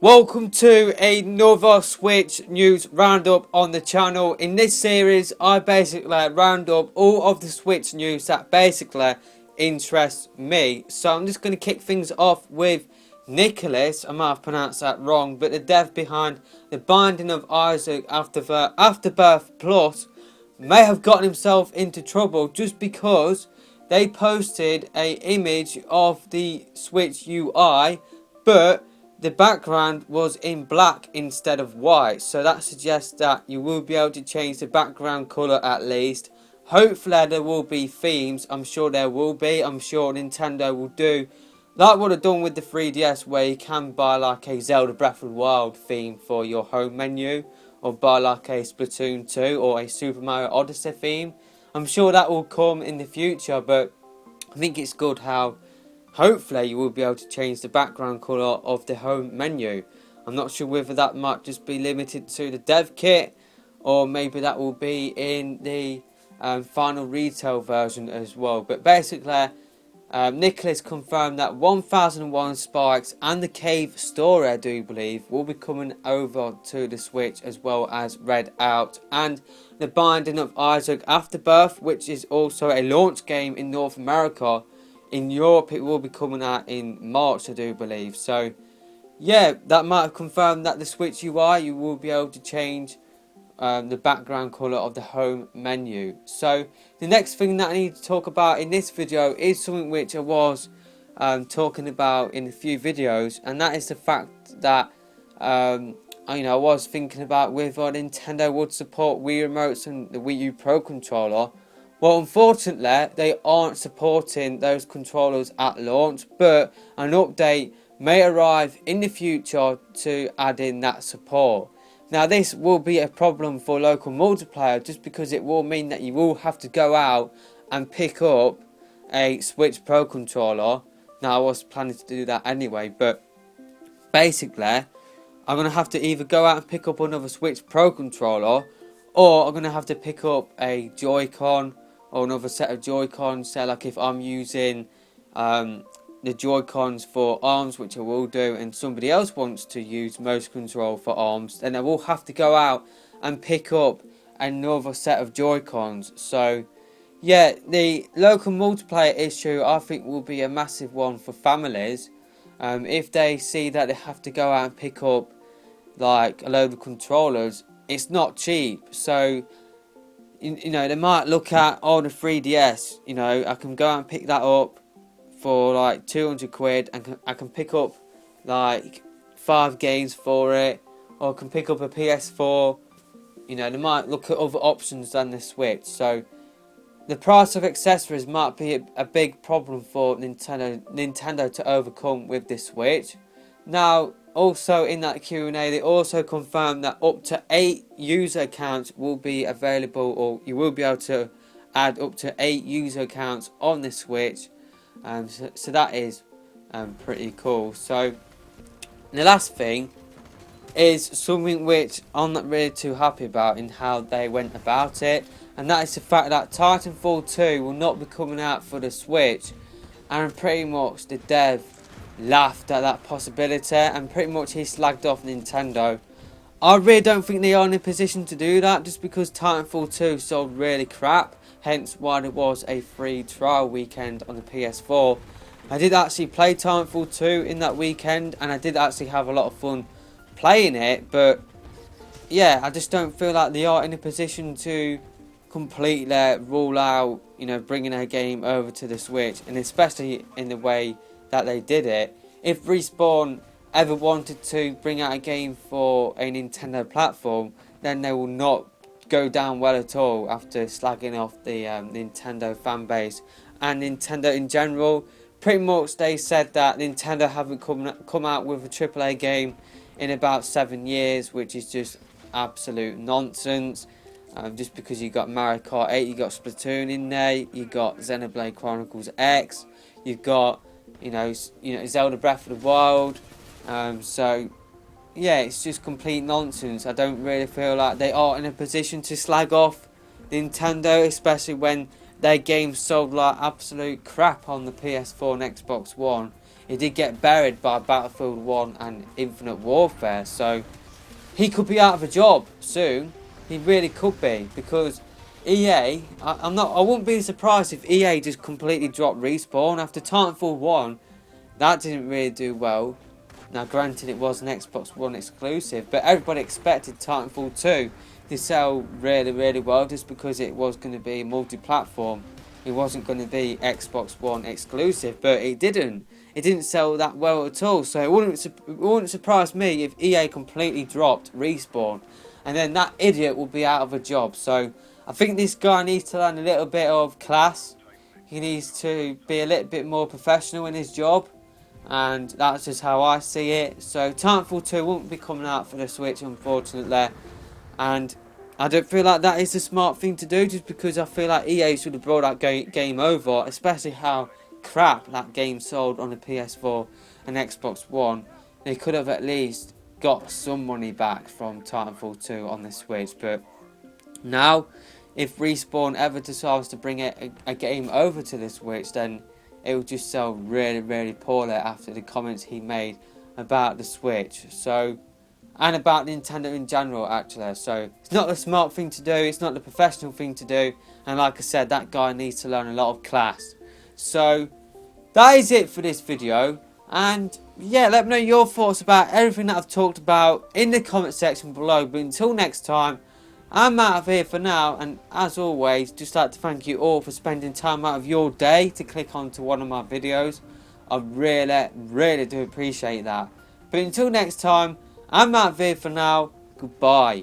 Welcome to another Switch news roundup on the channel. In this series, I basically round up all of the Switch news that basically interests me. So I'm just going to kick things off with Nicholas. I might have pronounced that wrong, but the dev behind The Binding of Isaac Afterbirth Plus may have gotten himself into trouble just because they posted a image of the Switch UI, but the background was in black instead of white, so that suggests that you will be able to change the background colour at least. Hopefully there will be themes. I'm sure there will be. I'm sure Nintendo will do like what they've done with the 3DS, where you can buy like a Zelda Breath of the Wild theme for your home menu, or buy like a Splatoon 2 or a Super Mario Odyssey theme. I'm sure that will come in the future, but I think it's good how hopefully you will be able to change the background colour of the home menu. I'm not sure whether that might just be limited to the dev kit, or maybe that will be in the final retail version as well. But basically, Nicholas confirmed that 1001 Spikes and the Cave Story, I do believe, will be coming over to the Switch, as well as Red Out and The Binding of Isaac Afterbirth, which is also a launch game in North America. In Europe, it will be coming out in March, I do believe. So, yeah, that might have confirmed that the Switch UI, you will be able to change the background colour of the home menu. So, the next thing that I need to talk about in this video is something which I was talking about in a few videos, and that is the fact that I was thinking about whether Nintendo would support Wii remotes and the Wii U Pro controller. Well, unfortunately, they aren't supporting those controllers at launch, but an update may arrive in the future to add in that support. Now, this will be a problem for local multiplayer, just because it will mean that you will have to go out and pick up a Switch Pro controller. Now, I was planning to do that anyway, but basically, I'm going to have to either go out and pick up another Switch Pro controller, or I'm going to have to pick up a Joy-Con or another set of Joy-Cons. So like if I'm using the Joy-Cons for arms, which I will do, and somebody else wants to use motion control for arms, then I will have to go out and pick up another set of Joy-Cons. So yeah, the local multiplayer issue I think will be a massive one for families. If they see that they have to go out and pick up like a load of controllers, it's not cheap. So they might look at, oh, the 3DS, I can go out and pick that up for like 200 quid, and I can pick up like 5 games for it, or I can pick up a PS4. They might look at other options than the Switch. So the price of accessories might be a big problem for Nintendo to overcome with this Switch. Now, also in that Q&A, they also confirmed that up to 8 user accounts will be available, or you will be able to add up to 8 user accounts on the Switch. So that is pretty cool. So the last thing is something which I'm not really too happy about in how they went about it, and that is the fact that Titanfall 2 will not be coming out for the Switch, and pretty much the dev laughed at that possibility, and pretty much he slagged off Nintendo. I really don't think they are in a position to do that, just because Titanfall 2 sold really crap, hence why there was a free trial weekend on the PS4. I did actually play Titanfall 2 in that weekend, and I did actually have a lot of fun playing it, but yeah, I just don't feel like they are in a position to completely rule out, bringing a game over to the Switch, and especially in the way that they did it. If Respawn ever wanted to bring out a game for a Nintendo platform, then they will not go down well at all after slagging off the Nintendo fan base and Nintendo in general. Pretty much they said that Nintendo haven't come out with a AAA game in about 7 years, which is just absolute nonsense. Just because you got Mario Kart 8, you got Splatoon in there, you got Xenoblade Chronicles X, you've got Zelda Breath of the Wild. So yeah, it's just complete nonsense. I don't really feel like they are in a position to slag off Nintendo, especially when their games sold like absolute crap on the PS4 and Xbox One. he did get buried by Battlefield 1 and Infinite Warfare, so he could be out of a job soon. He really could be, because EA, I wouldn't be surprised if EA just completely dropped Respawn after Titanfall 1. That didn't really do well. Now granted, it was an Xbox One exclusive, but everybody expected Titanfall 2 to sell really, really well, just because it was going to be multi-platform. It wasn't going to be Xbox One exclusive, but it didn't. It didn't sell that well at all, so it wouldn't surprise me if EA completely dropped Respawn, and then that idiot will be out of a job. So I think this guy needs to learn a little bit of class. He needs to be a little bit more professional in his job, and that's just how I see it. So Titanfall 2 won't be coming out for the Switch, unfortunately, and I don't feel like that is the smart thing to do, just because I feel like EA should have brought that game over, especially how crap that game sold on the PS4 and Xbox One. They could have at least got some money back from Titanfall 2 on the Switch, but now if Respawn ever decides to bring a game over to the Switch, then it will just sell really, really poorly after the comments he made about the Switch. So, and about Nintendo in general, actually. So it's not the smart thing to do, it's not the professional thing to do, and like I said, that guy needs to learn a lot of class. So that is it for this video, and yeah, let me know your thoughts about everything that I've talked about in the comment section below. But until next time, I'm out of here for now, and as always, just like to thank you all for spending time out of your day to click onto one of my videos. I really, really do appreciate that. But until next time, I'm out of here for now. Goodbye.